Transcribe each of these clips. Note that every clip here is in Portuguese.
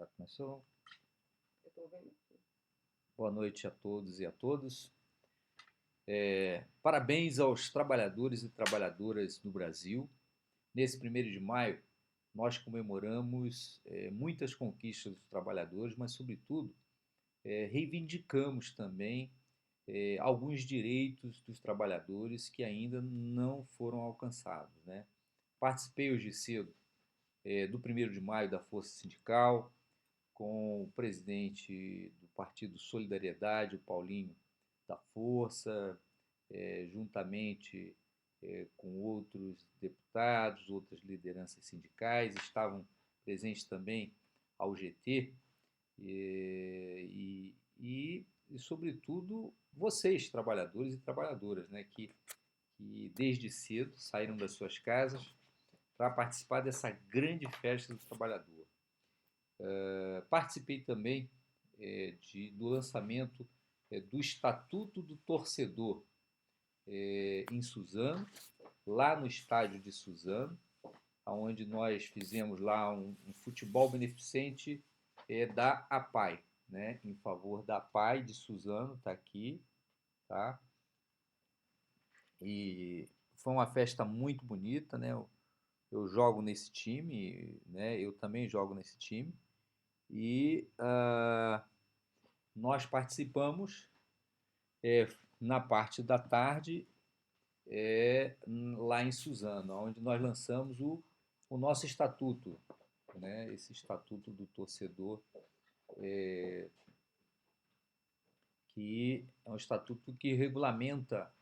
Já começou? Eu tô vendo aqui. Boa noite a todos e a todas. Parabéns aos trabalhadores e trabalhadoras do Brasil. Nesse 1º de maio, nós comemoramos muitas conquistas dos trabalhadores, mas, sobretudo, reivindicamos também alguns direitos dos trabalhadores que ainda não foram alcançados, né? Participei hoje cedo do 1º de maio da Força Sindical, com o presidente do Partido Solidariedade, o Paulinho da Força, juntamente com outros deputados, outras lideranças sindicais, estavam presentes também a UGT e, sobretudo, vocês, trabalhadores e trabalhadoras, né, que desde cedo saíram das suas casas para participar dessa grande festa do trabalhador. Participei também do lançamento do Estatuto do Torcedor em Suzano, lá no estádio de Suzano, onde nós fizemos lá um futebol beneficente da APAI, né, em favor da APAI de Suzano, está aqui, tá? E foi uma festa muito bonita, né? Eu jogo nesse time, né? Eu também jogo nesse time e nós participamos na parte da tarde lá em Suzano, onde nós lançamos o nosso estatuto, né? Esse estatuto do torcedor, que é um estatuto que regulamenta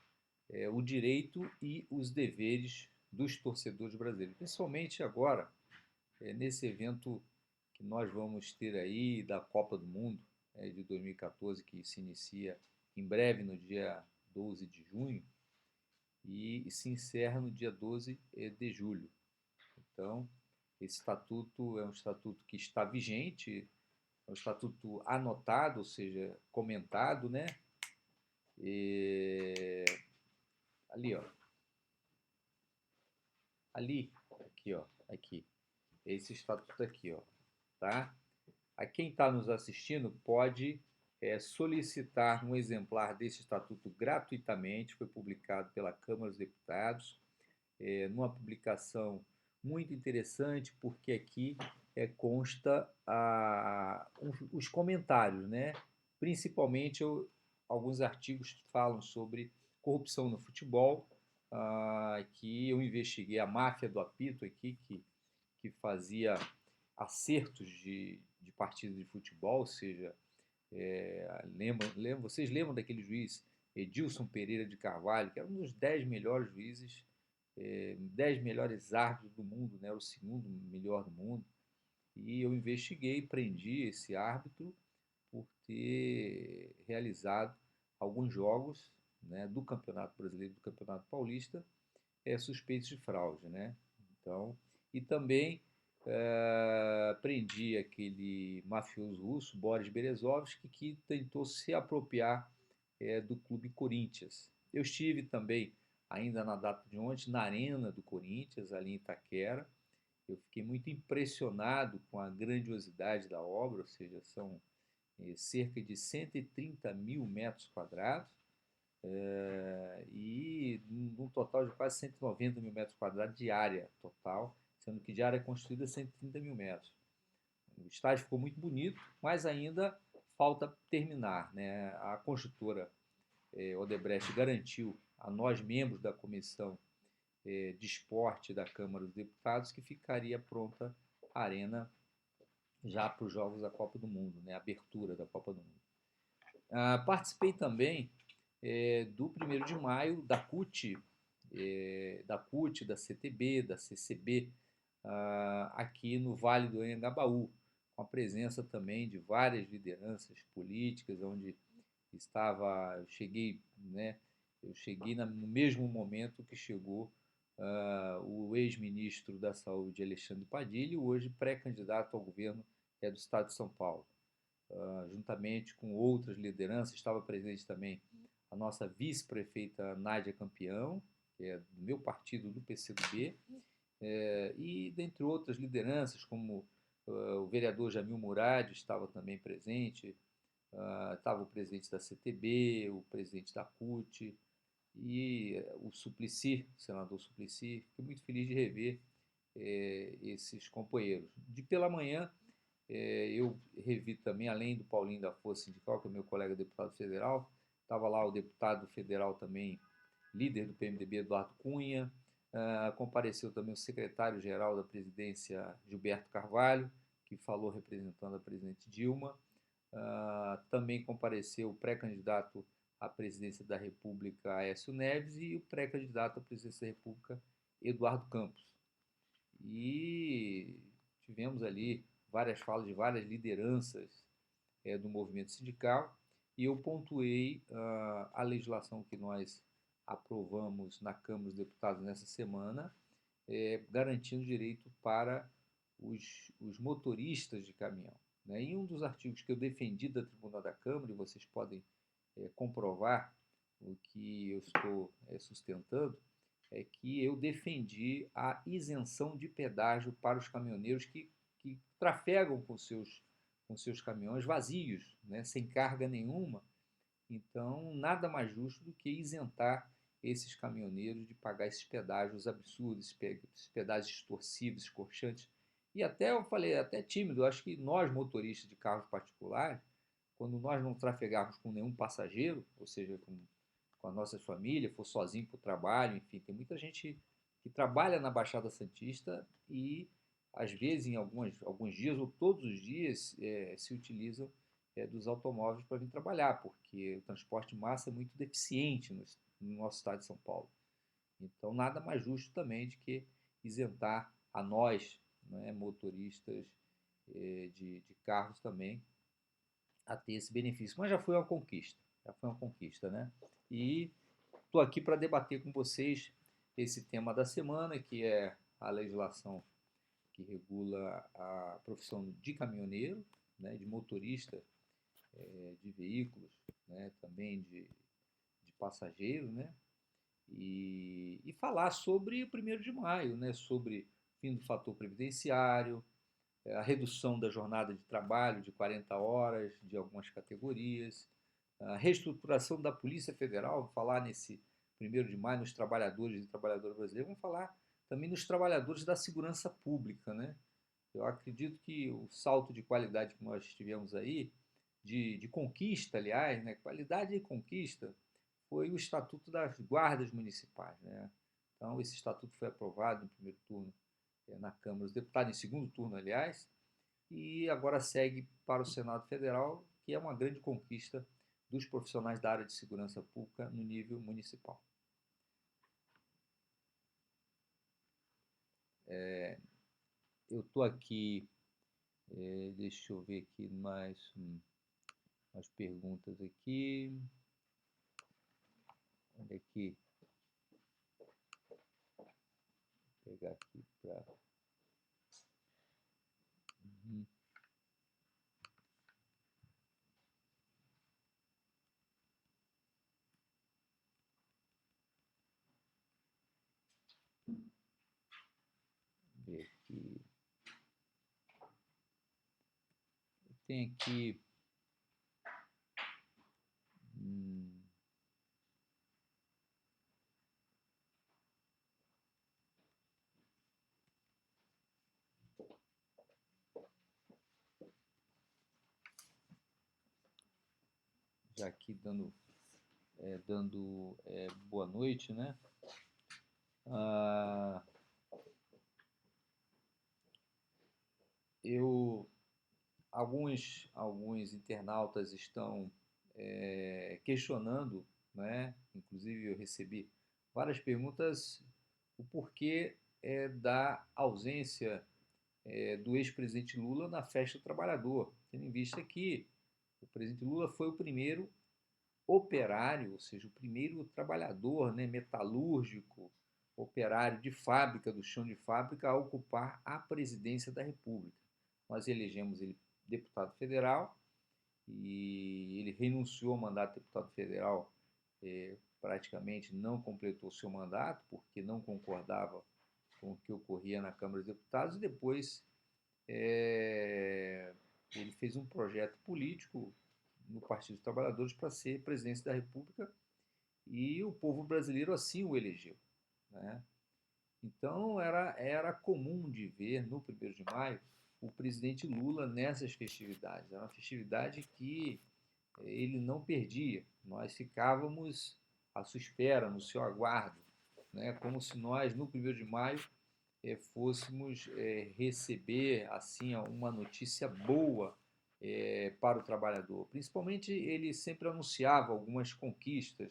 o direito e os deveres dos torcedores brasileiros, principalmente agora, nesse evento que nós vamos ter aí da Copa do Mundo de 2014, que se inicia em breve, no dia 12 de junho, e se encerra no dia 12 de julho. Então, esse estatuto é um estatuto que está vigente, é um estatuto anotado, ou seja, comentado, né? E ali, ó, ali, aqui, ó, aqui, esse estatuto aqui, ó, tá? A quem está nos assistindo pode solicitar um exemplar desse estatuto gratuitamente. Foi publicado pela Câmara dos Deputados, numa publicação muito interessante, porque aqui consta os comentários, né? Principalmente alguns artigos que falam sobre corrupção no futebol, que eu investiguei a máfia do apito aqui, que fazia acertos de partidas de futebol, ou seja, vocês lembram daquele juiz Edilson Pereira de Carvalho, que era um dos 10 melhores juízes, 10 melhores árbitros do mundo, né? Era o segundo melhor do mundo. E eu investiguei, prendi esse árbitro por ter realizado alguns jogos, né, do Campeonato Brasileiro e do Campeonato Paulista suspeitos de fraude, né? Então, e também prendi aquele mafioso russo, Boris Berezovsky, que tentou se apropriar do Clube Corinthians. Eu estive também, ainda na data de ontem, na Arena do Corinthians, ali em Itaquera. Eu fiquei muito impressionado com a grandiosidade da obra, ou seja, são cerca de 130 mil metros quadrados, e num total de quase 190 mil metros quadrados de área total, sendo que de área construída 130 mil metros. O estádio ficou muito bonito, mas ainda falta terminar, né? A construtora Odebrecht garantiu a nós, membros da comissão de esporte da Câmara dos Deputados, que ficaria pronta a arena já para os Jogos da Copa do Mundo, né? A abertura da Copa do Mundo. Participei também do 1º de maio da CUT, da CTB, da CCB, aqui no Vale do Anhangabaú, com a presença também de várias lideranças políticas, onde eu cheguei no mesmo momento que chegou o ex-ministro da Saúde, Alexandre Padilha, hoje pré-candidato ao governo do Estado de São Paulo. Juntamente com outras lideranças, estava presente também a nossa vice-prefeita Nádia Campeão, que é do meu partido, do PCdoB, e dentre outras lideranças, como o vereador Jamil Murad estava também presente, estava o presidente da CTB, o presidente da CUT e o Suplicy, o senador Suplicy. Fiquei muito feliz de rever esses companheiros. De pela manhã, eu revi também, além do Paulinho da Força Sindical, que é meu colega deputado federal, estava lá o deputado federal também, líder do PMDB, Eduardo Cunha, compareceu também o secretário-geral da presidência, Gilberto Carvalho, que falou representando a presidente Dilma, também compareceu o pré-candidato à presidência da República, Aécio Neves, e o pré-candidato à presidência da República, Eduardo Campos. E tivemos ali várias falas de várias lideranças do movimento sindical, e eu pontuei a legislação que nós aprovamos na Câmara dos Deputados nessa semana, garantindo direito para os motoristas de caminhão. Né? Em um dos artigos que eu defendi da tribuna da Câmara, e vocês podem comprovar o que eu estou sustentando, é que eu defendi a isenção de pedágio para os caminhoneiros que trafegam com seus caminhões vazios, né, sem carga nenhuma. Então, nada mais justo do que isentar esses caminhoneiros de pagar esses pedágios absurdos, esses pedágios extorsivos, escorchantes. E até eu falei, até tímido, eu acho que nós, motoristas de carros particulares, quando nós não trafegarmos com nenhum passageiro, ou seja, com a nossa família, for sozinho para o trabalho, enfim, tem muita gente que trabalha na Baixada Santista e, às vezes, em alguns dias ou todos os dias, se utilizam dos automóveis para vir trabalhar, porque o transporte de massa é muito deficiente no nosso estado de São Paulo. Então, nada mais justo também de que isentar a nós, né, motoristas de carros também, a ter esse benefício. Mas já foi uma conquista, né? E estou aqui para debater com vocês esse tema da semana, que é a legislação que regula a profissão de caminhoneiro, né, de motorista de veículos, né, também de passageiro, né, e falar sobre o 1º de maio, né, sobre o fim do fator previdenciário, a redução da jornada de trabalho de 40 horas de algumas categorias, a reestruturação da Polícia Federal, vamos falar nesse 1º de maio nos trabalhadores e trabalhadoras brasileiras, vamos falar também nos trabalhadores da segurança pública, né? Eu acredito que o salto de qualidade que nós tivemos aí, de conquista, aliás, né, qualidade e conquista, foi o Estatuto das Guardas Municipais. Né? Então, esse estatuto foi aprovado no 1º turno na Câmara dos Deputados, em 2º turno, aliás, e agora segue para o Senado Federal, que é uma grande conquista dos profissionais da área de segurança pública no nível municipal. Eu estou aqui, deixa eu ver aqui mais umas perguntas aqui. Olha aqui. Vou pegar aqui para... ver aqui. Tem aqui já aqui dando boa noite, né? Alguns internautas estão questionando, né? Inclusive eu recebi várias perguntas, o porquê da ausência do ex-presidente Lula na festa do trabalhador, tendo em vista que o presidente Lula foi o primeiro operário, ou seja, o primeiro trabalhador, né, metalúrgico, operário de fábrica, do chão de fábrica, a ocupar a presidência da República. Nós elegemos ele deputado federal e ele renunciou ao mandato de deputado federal, praticamente não completou seu mandato, porque não concordava com o que ocorria na Câmara dos Deputados, e depois ele fez um projeto político no Partido dos Trabalhadores para ser presidente da República e o povo brasileiro assim o elegeu, né? Então era comum de ver no 1º de maio o presidente Lula nessas festividades. Era uma festividade que ele não perdia. Nós ficávamos à sua espera, no seu aguardo, né? Como se nós, no 1º de maio, fôssemos receber assim uma notícia boa para o trabalhador. Principalmente ele sempre anunciava algumas conquistas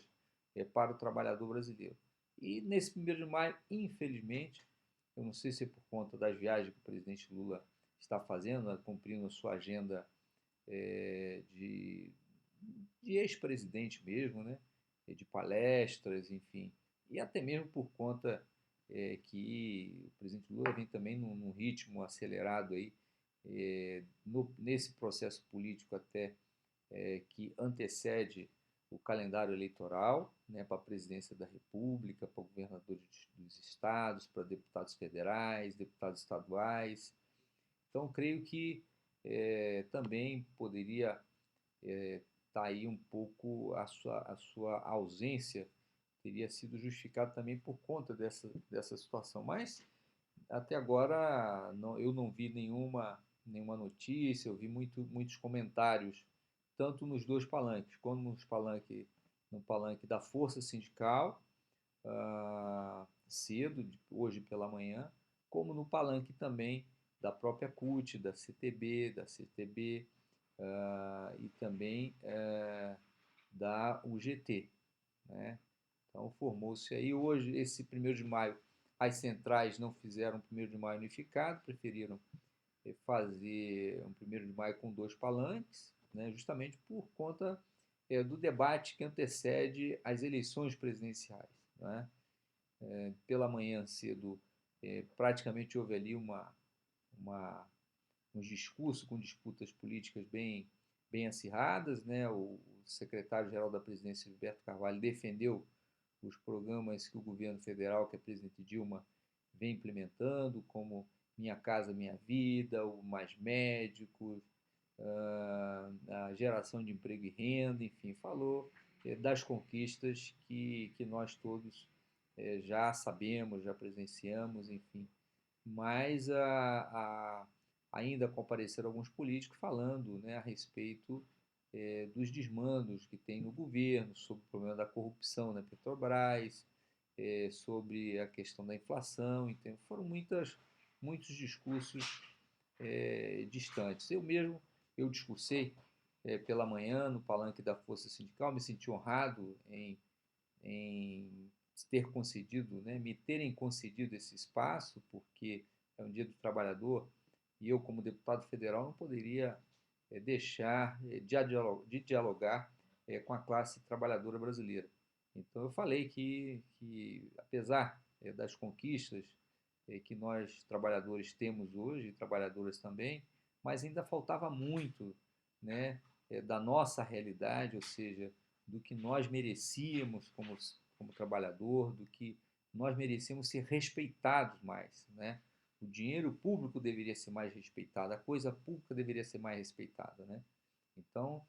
para o trabalhador brasileiro. E nesse 1º de maio, infelizmente, eu não sei se é por conta das viagens que o presidente Lula está fazendo, né, cumprindo a sua agenda de ex-presidente mesmo, né, de palestras, enfim, e até mesmo por conta que o presidente Lula vem também num ritmo acelerado aí, nesse processo político até que antecede o calendário eleitoral, né, para a presidência da República, para governadores dos estados, para deputados federais, deputados estaduais. Então, creio que também poderia estar aí um pouco a sua ausência teria sido justificado também por conta dessa situação. Mas até agora eu não vi nenhuma notícia, eu vi muitos comentários, tanto nos dois palanques, como no palanque da Força Sindical, cedo, hoje pela manhã, como no palanque também da própria CUT, da CTB, da CTB e também da UGT, né? Então formou-se aí hoje, esse 1º de maio, as centrais não fizeram 1º de maio unificado, preferiram fazer um 1º de maio com 2 palanques, né, justamente por conta do debate que antecede as eleições presidenciais, né? Pela manhã cedo, praticamente houve ali um discurso com disputas políticas bem acirradas, né? O secretário-geral da presidência, Gilberto Carvalho, defendeu os programas que o governo federal, que a presidente Dilma vem implementando, como Minha Casa Minha Vida, o Mais Médicos, a geração de emprego e renda, enfim, falou das conquistas que nós todos já sabemos, já presenciamos, enfim. Mas ainda compareceram alguns políticos falando, né, a respeito dos desmandos que tem no governo, sobre o problema da corrupção na Petrobras, sobre a questão da inflação. Então, foram muitos discursos distantes. Eu discursei pela manhã no palanque da Força Sindical, me senti honrado em ter concedido, né, me terem concedido esse espaço, porque é um dia do trabalhador e eu, como deputado federal, não poderia deixar de dialogar com a classe trabalhadora brasileira. Então, eu falei que apesar das conquistas que nós trabalhadores temos hoje, e trabalhadoras também, mas ainda faltava muito, né, da nossa realidade, ou seja, do que nós merecíamos como trabalhador, do que nós merecíamos ser respeitados mais, né? O dinheiro público deveria ser mais respeitado, a coisa pública deveria ser mais respeitada, né? Então,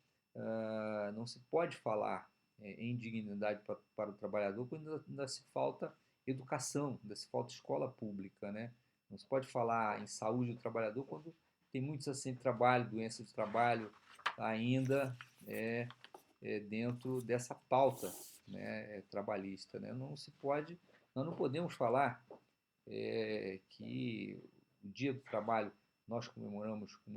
não se pode falar em dignidade para o trabalhador quando ainda se falta educação, ainda se falta escola pública, né? Não se pode falar em saúde do trabalhador quando tem muitos acidentes de trabalho, doenças de trabalho ainda dentro dessa pauta, né, trabalhista, né? Não se pode, nós não podemos falar que o Dia do Trabalho nós comemoramos com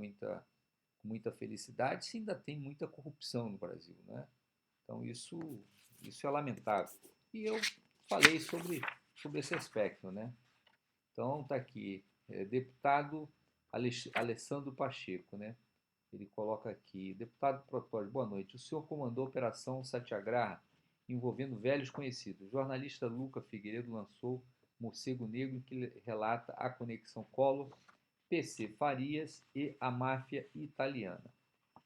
muita felicidade se ainda tem muita corrupção no Brasil, né? Então isso é lamentável. E eu falei sobre esse aspecto, né? Então está aqui, deputado Alessandro Pacheco, né? Ele coloca aqui, deputado Protório, boa noite. O senhor comandou a Operação Satyagraha envolvendo velhos conhecidos. O jornalista Luca Figueiredo lançou Morcego Negro, em que relata a conexão Collor, PC Farias e a máfia italiana.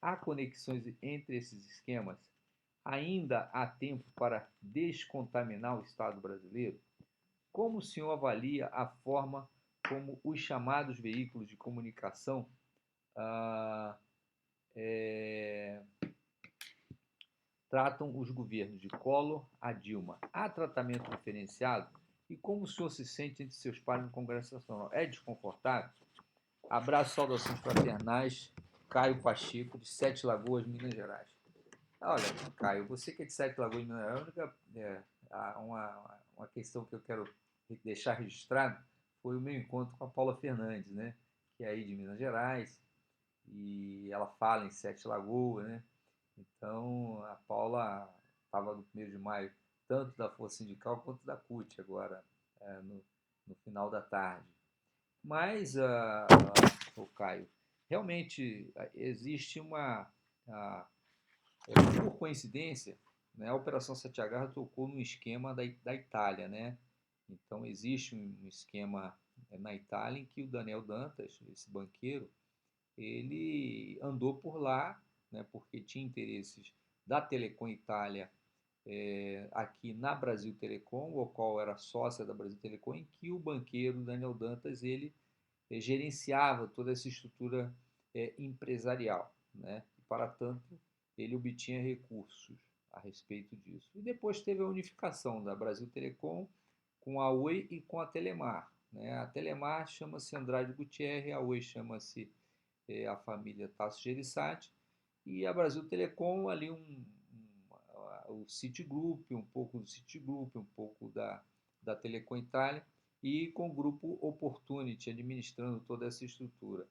Há conexões entre esses esquemas? Ainda há tempo para descontaminar o Estado brasileiro? Como o senhor avalia a forma como os chamados veículos de comunicação tratam os governos de Collor a Dilma. Há tratamento diferenciado? E como o senhor se sente entre seus pares no Congresso Nacional? É desconfortável? Abraço, saudações fraternais. Caio Pacheco, de Sete Lagoas, Minas Gerais. Olha, Caio, você que é de Sete Lagoas, Minas Gerais, uma questão que eu quero deixar registrado foi o meu encontro com a Paula Fernandes, né? Que é aí de Minas Gerais, e ela fala em Sete Lagoas, né? Então, a Paula estava no 1º de maio, tanto da Força Sindical quanto da CUT, agora, no final da tarde. Mas, o Caio, realmente existe por coincidência, né, a Operação Satyagraha tocou no esquema da Itália, né? Então, existe um esquema na Itália em que o Daniel Dantas, esse banqueiro, ele andou por lá, né, porque tinha interesses da Telecom Itália aqui na Brasil Telecom, o qual era sócia da Brasil Telecom, em que o banqueiro Daniel Dantas ele gerenciava toda essa estrutura empresarial, né? E, para tanto, ele obtinha recursos a respeito disso. E depois teve a unificação da Brasil Telecom com a Oi e com a Telemar, né? A Telemar chama-se Andrade Gutierrez, a Oi chama-se a família Tasso Gereissati, e a Brasil Telecom ali o Citigroup, um pouco do Citigroup, um pouco da Telecom Itália, e com o grupo Opportunity administrando toda essa estrutura.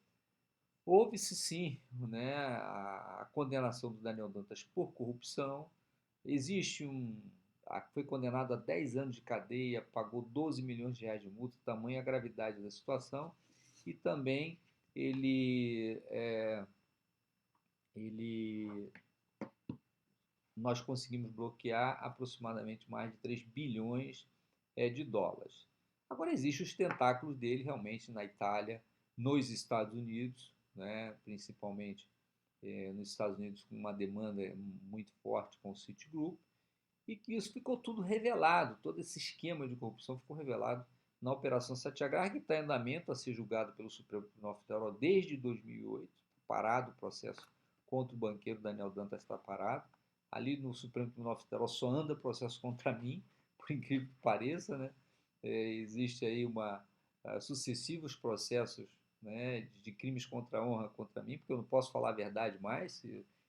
Houve-se sim, né, a condenação do Daniel Dantas por corrupção, existe foi condenado a 10 anos de cadeia, pagou 12 milhões de reais de multa, tamanha a gravidade da situação, e também ele nós conseguimos bloquear aproximadamente mais de 3 bilhões de dólares. Agora, existem os tentáculos dele realmente na Itália, nos Estados Unidos, né, principalmente nos Estados Unidos, com uma demanda muito forte com o Citigroup, e que isso ficou tudo revelado, todo esse esquema de corrupção ficou revelado na Operação Satyagraha, que está em andamento a ser julgado pelo Supremo Tribunal Federal desde 2008, parado o processo contra o banqueiro Daniel Dantas, está parado. Ali no Supremo Tribunal Federal só anda processo contra mim, por incrível que pareça, né? Existe aí sucessivos processos, né, de crimes contra a honra contra mim, porque eu não posso falar a verdade mais,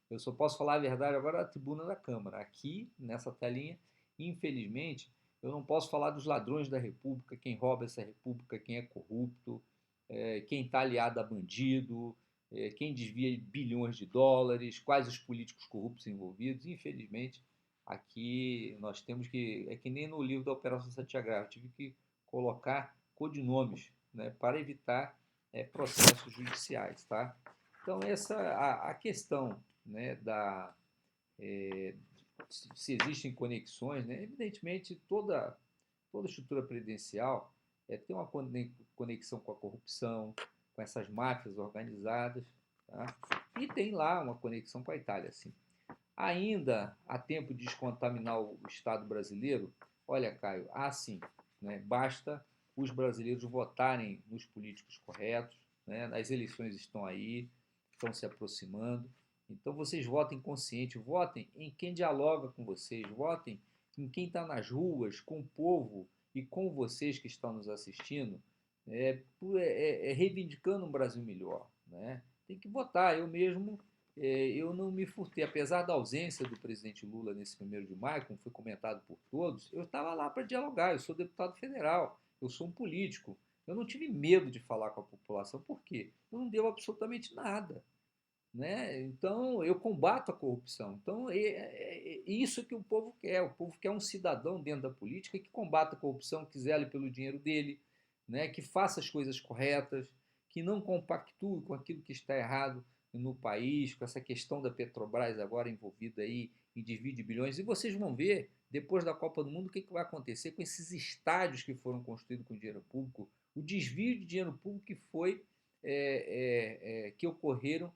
eu só posso falar a verdade agora na tribuna da Câmara. Aqui, nessa telinha, infelizmente, eu não posso falar dos ladrões da República, quem rouba essa República, quem é corrupto, quem está aliado a bandido, quem desvia bilhões de dólares, quais os políticos corruptos envolvidos. Infelizmente, aqui nós temos que, é que nem no livro da Operação Satyagraha, eu tive que colocar codinomes, né, para evitar processos judiciais, tá? Então, essa a questão, né, se existem conexões, né? Evidentemente, toda estrutura presidencial tem uma conexão com a corrupção, com essas máfias organizadas, tá? E tem lá uma conexão com a Itália, sim. Ainda há tempo de descontaminar o Estado brasileiro? Olha, Caio, sim, né? Basta os brasileiros votarem nos políticos corretos, né? As eleições estão aí, estão se aproximando. Então, vocês votem consciente, votem em quem dialoga com vocês, votem em quem está nas ruas, com o povo e com vocês que estão nos assistindo, reivindicando um Brasil melhor, né? Tem que votar. Eu mesmo, eu não me furtei, apesar da ausência do presidente Lula nesse 1º de maio, como foi comentado por todos, eu estava lá para dialogar, eu sou deputado federal, eu sou um político, eu não tive medo de falar com a população, por quê? Não deu absolutamente nada. Né? Então, eu combato a corrupção. Então, isso que o povo quer. O povo quer um cidadão dentro da política que combata a corrupção, que zele pelo dinheiro dele, né? Que faça as coisas corretas, que não compactue com aquilo que está errado no país, com essa questão da Petrobras agora envolvida aí em desvio de bilhões. E vocês vão ver, depois da Copa do Mundo, o que vai acontecer com esses estádios que foram construídos com dinheiro público, o desvio de dinheiro público que foi que ocorreram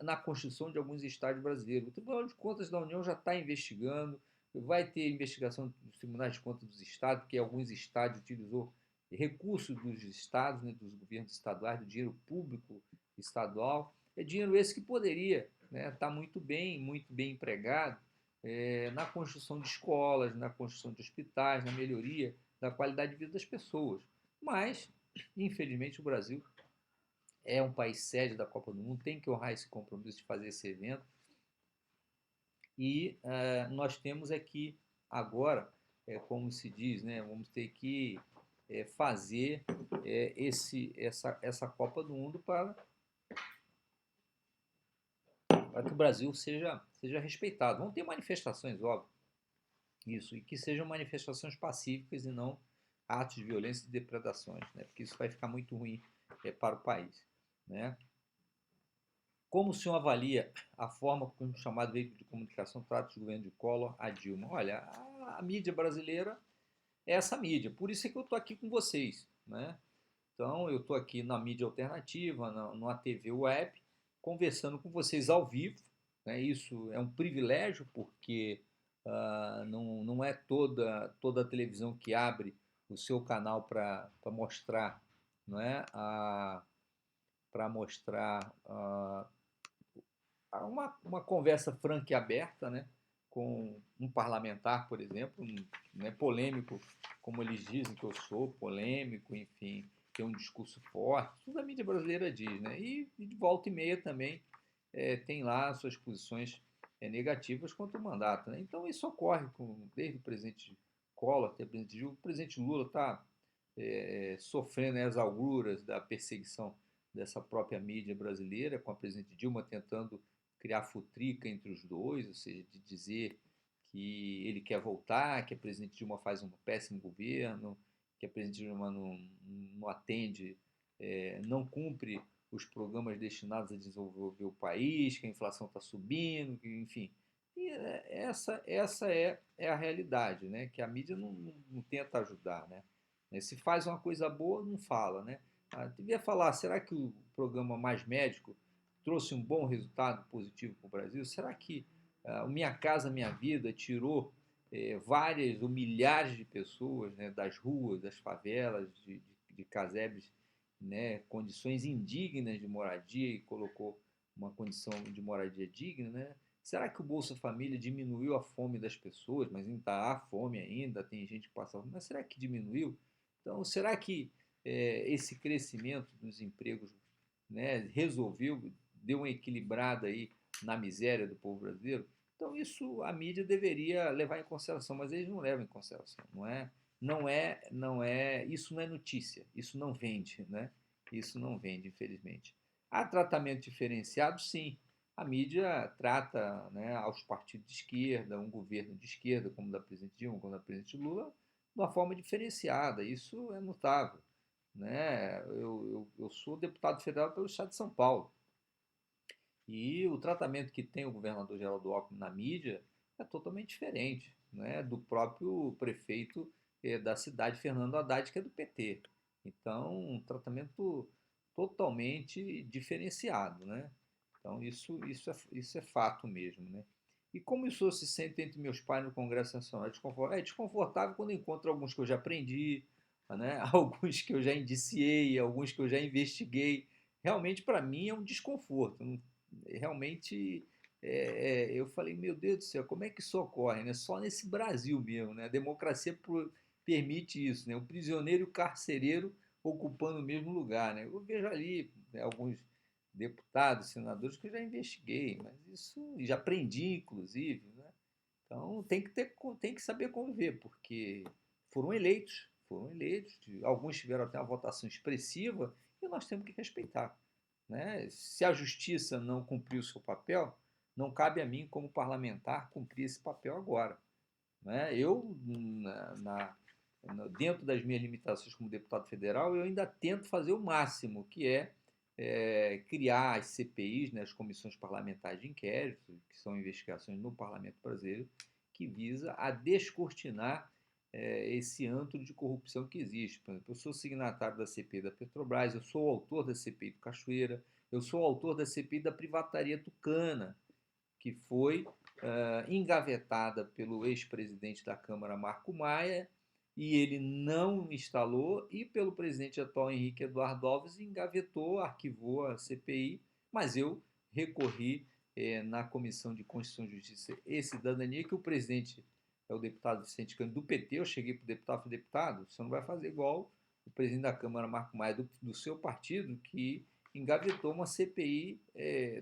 na construção de alguns estádios brasileiros. O Tribunal de Contas da União já está investigando, vai ter investigação dos tribunais de contas dos estados, porque alguns estádios utilizou recursos dos estados, né, dos governos estaduais, do dinheiro público estadual, é dinheiro esse que poderia estar muito bem empregado na construção de escolas, na construção de hospitais, na melhoria da qualidade de vida das pessoas. Mas, infelizmente, o Brasil é um país sede da Copa do Mundo, tem que honrar esse compromisso de fazer esse evento. E nós temos aqui agora, como se diz, né, vamos ter que fazer essa Copa do Mundo para que o Brasil seja respeitado. Vão ter manifestações, óbvio, isso, e que sejam manifestações pacíficas e não atos de violência e depredações, né, porque isso vai ficar muito ruim para o país. Né? Como o senhor avalia a forma como o chamado veículo de comunicação trata o governo de Collor a Dilma? Olha, a mídia brasileira é essa mídia, por isso é que eu estou aqui com vocês. Né? Então, eu estou aqui na mídia alternativa, numa TV web, conversando com vocês ao vivo. Né? Isso é um privilégio, porque não é toda a televisão que abre o seu canal para mostrar, não é? Para mostrar uma conversa franca e aberta, né, com um parlamentar, por exemplo, né, polêmico, como eles dizem que eu sou, polêmico, enfim, tem um discurso forte, tudo a mídia brasileira diz, né, e de volta e meia também tem lá suas posições negativas contra o mandato. Né? Então isso ocorre desde o presidente Collor até o presidente Dilma. O presidente Lula está sofrendo as agruras da perseguição dessa própria mídia brasileira, com a presidente Dilma tentando criar futrica entre os dois, ou seja, de dizer que ele quer voltar, que a presidente Dilma faz um péssimo governo, que a presidente Dilma não atende, não cumpre os programas destinados a desenvolver o país, que a inflação está subindo, que, enfim. E essa é a realidade, né? Que a mídia não tenta ajudar. Né? Se faz uma coisa boa, não fala. Né? Devia falar, será que o programa Mais Médico trouxe um bom resultado positivo para o Brasil? Será que o Minha Casa Minha Vida tirou várias ou milhares de pessoas, né, das ruas, das favelas, de casebres, né, condições indignas de moradia e colocou uma condição de moradia digna? Né? Será que o Bolsa Família diminuiu a fome das pessoas? Mas ainda há fome ainda, tem gente que passa fome, mas será que diminuiu? Então, será que esse crescimento dos empregos, né, resolveu, deu uma equilibrada aí na miséria do povo brasileiro? Então isso a mídia deveria levar em consideração, mas eles não levam em consideração, não é? Isso não é notícia, isso não vende, né? Isso não vende, infelizmente. Há tratamento diferenciado, sim. A mídia trata, né, aos partidos de esquerda, um governo de esquerda, como o da presidente Dilma, como o da presidente Lula, de uma forma diferenciada. Isso é notável. Né? Eu sou deputado federal pelo estado de São Paulo. E o tratamento que tem o governador Geraldo Alckmin na mídia é totalmente diferente, né, do próprio prefeito da cidade, Fernando Haddad, que é do PT. Então, um tratamento totalmente diferenciado. Né? Então, isso é fato mesmo. Né? E como isso se sente entre meus pais no Congresso Nacional? É desconfortável quando encontro alguns que eu já aprendi, né? Alguns que eu já indiciei, alguns que eu já investiguei. Realmente, para mim, é um desconforto. Realmente, eu falei, meu Deus do céu, como é que isso ocorre? Né? Só nesse Brasil mesmo. Né? A democracia permite isso. Né? O prisioneiro e o carcereiro ocupando o mesmo lugar. Né? Eu vejo ali, né, alguns deputados, senadores que eu já investiguei, mas isso já aprendi, inclusive. Né? Então tem que saber conviver, porque foram eleitos, alguns tiveram até uma votação expressiva e nós temos que respeitar. Né? Se a justiça não cumpriu o seu papel, não cabe a mim, como parlamentar, cumprir esse papel agora. Né? Eu, dentro das minhas limitações como deputado federal, eu ainda tento fazer o máximo, que criar as CPIs, né, as comissões parlamentares de inquérito, que são investigações no Parlamento brasileiro, que visa a descortinar esse antro de corrupção que existe. Por exemplo, eu sou signatário da CPI da Petrobras, eu sou o autor da CPI do Cachoeira, eu sou o autor da CPI da privataria Tucana, que foi engavetada pelo ex-presidente da Câmara, Marco Maia, e ele não instalou, e pelo presidente atual Henrique Eduardo Alves engavetou, arquivou a CPI, mas eu recorri na Comissão de Constituição, Justiça e Cidadania, que o presidente é o deputado Vicente Cândido do PT, eu cheguei para o deputado e falei, deputado, você não vai fazer igual o presidente da Câmara, Marco Maia, do seu partido, que engavetou uma CPI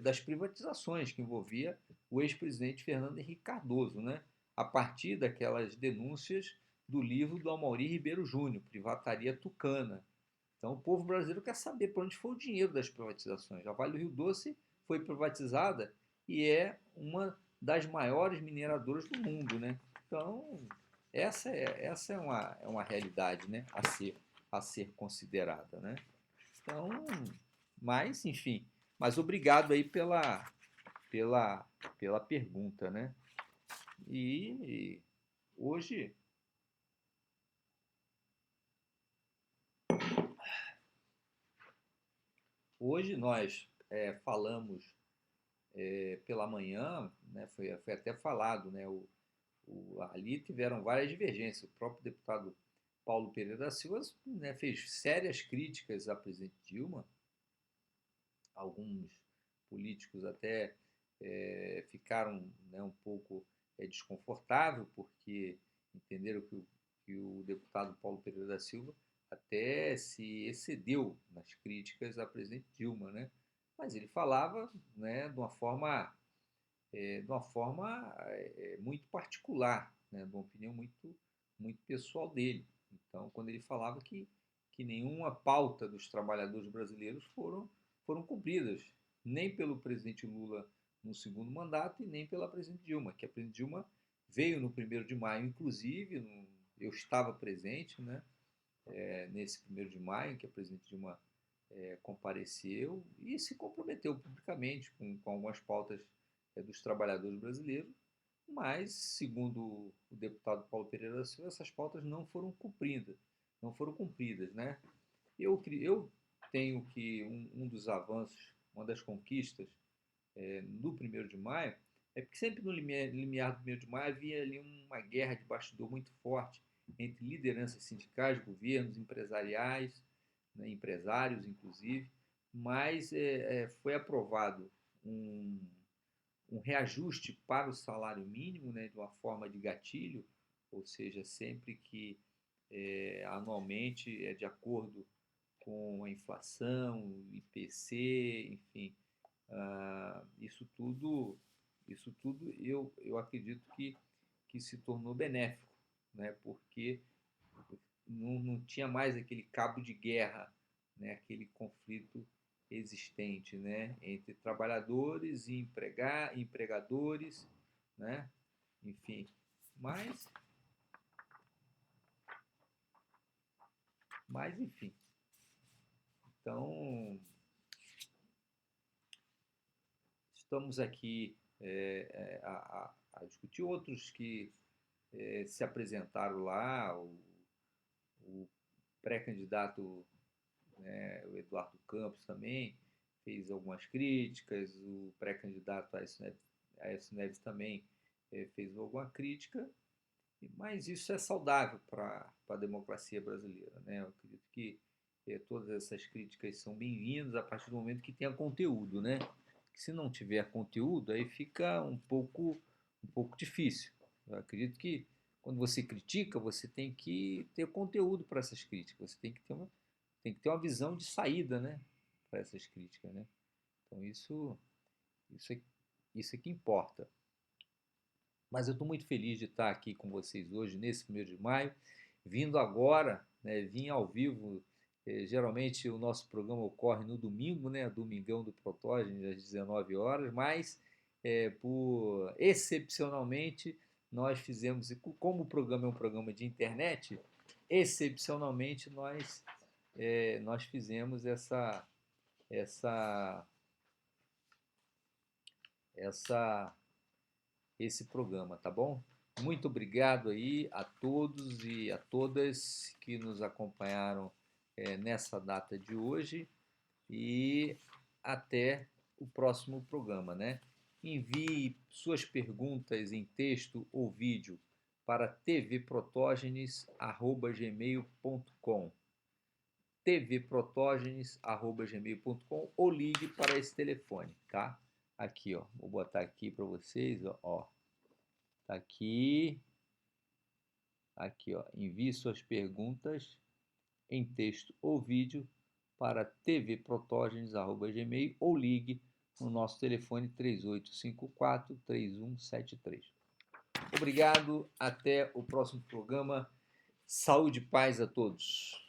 das privatizações, que envolvia o ex-presidente Fernando Henrique Cardoso, né? A partir daquelas denúncias do livro do Amaury Ribeiro Júnior, Privataria Tucana. Então, o povo brasileiro quer saber para onde foi o dinheiro das privatizações. A Vale do Rio Doce foi privatizada e é uma das maiores mineradoras do mundo, né? Então, essa é uma realidade, né? A ser considerada, né? Então, mas, enfim, mas obrigado aí pela, pela pergunta, né? E hoje nós falamos pela manhã, né, foi até falado, né, ali tiveram várias divergências. O próprio deputado Paulo Pereira da Silva, né, fez sérias críticas à presidente Dilma. Alguns políticos até ficaram, né, um pouco desconfortável, porque entenderam que o deputado Paulo Pereira da Silva até se excedeu nas críticas à presidente Dilma, né? Mas ele falava, né, de uma forma muito particular, né, de uma opinião muito pessoal dele. Então, quando ele falava que nenhuma pauta dos trabalhadores brasileiros foram cumpridas, nem pelo presidente Lula no segundo mandato e nem pela presidente Dilma, que a presidente Dilma veio no 1º de maio, inclusive, eu estava presente, né, nesse 1º de maio, em que a presidente Dilma compareceu e se comprometeu publicamente com algumas pautas dos trabalhadores brasileiros, mas, segundo o deputado Paulo Pereira da Silva, essas pautas não foram cumpridas, né? Eu tenho que um dos avanços, uma das conquistas no 1º de maio, é porque sempre no limiar do 1º de maio havia ali uma guerra de bastidor muito forte entre lideranças sindicais, governos, empresariais, né, empresários inclusive, mas foi aprovado um reajuste para o salário mínimo, né, de uma forma de gatilho, ou seja, sempre que anualmente é de acordo com a inflação, IPC, enfim, isso tudo eu acredito que se tornou benéfico, né, porque não tinha mais aquele cabo de guerra, né, aquele conflito existente, né, entre trabalhadores e empregadores, né, enfim, mas, enfim, então estamos aqui a discutir outros que se apresentaram lá, o pré-candidato, né, o Eduardo Campos também fez algumas críticas, o pré-candidato Aécio Neves também fez alguma crítica, mas isso é saudável para a democracia brasileira, né? Eu acredito que todas essas críticas são bem-vindas a partir do momento que tenha conteúdo, né? Que se não tiver conteúdo, aí fica um pouco difícil. Eu acredito que quando você critica, você tem que ter conteúdo para essas críticas, você tem que ter uma visão de saída, né, para essas críticas, né? Então isso é, isso é que importa. Mas eu estou muito feliz de estar aqui com vocês hoje, nesse 1º de maio, vindo agora, né, vim ao vivo. Geralmente o nosso programa ocorre no domingo, né, Domingão do Protógenes, às 19 horas, mas excepcionalmente nós fizemos, como o programa é um programa de internet, excepcionalmente nós fizemos essa, essa esse programa, tá bom? Muito obrigado aí a todos e a todas que nos acompanharam nessa data de hoje e até o próximo programa, né? Envie suas perguntas em texto ou vídeo para tvprotogenes@gmail.com. tvprotogenes@gmail.com ou ligue para esse telefone, tá? Aqui, ó, vou botar aqui para vocês, ó. Tá aqui. Aqui, ó, envie suas perguntas em texto ou vídeo para tvprotogenes@gmail ou ligue no nosso telefone 3854-3173. Obrigado, até o próximo programa. Saúde e paz a todos.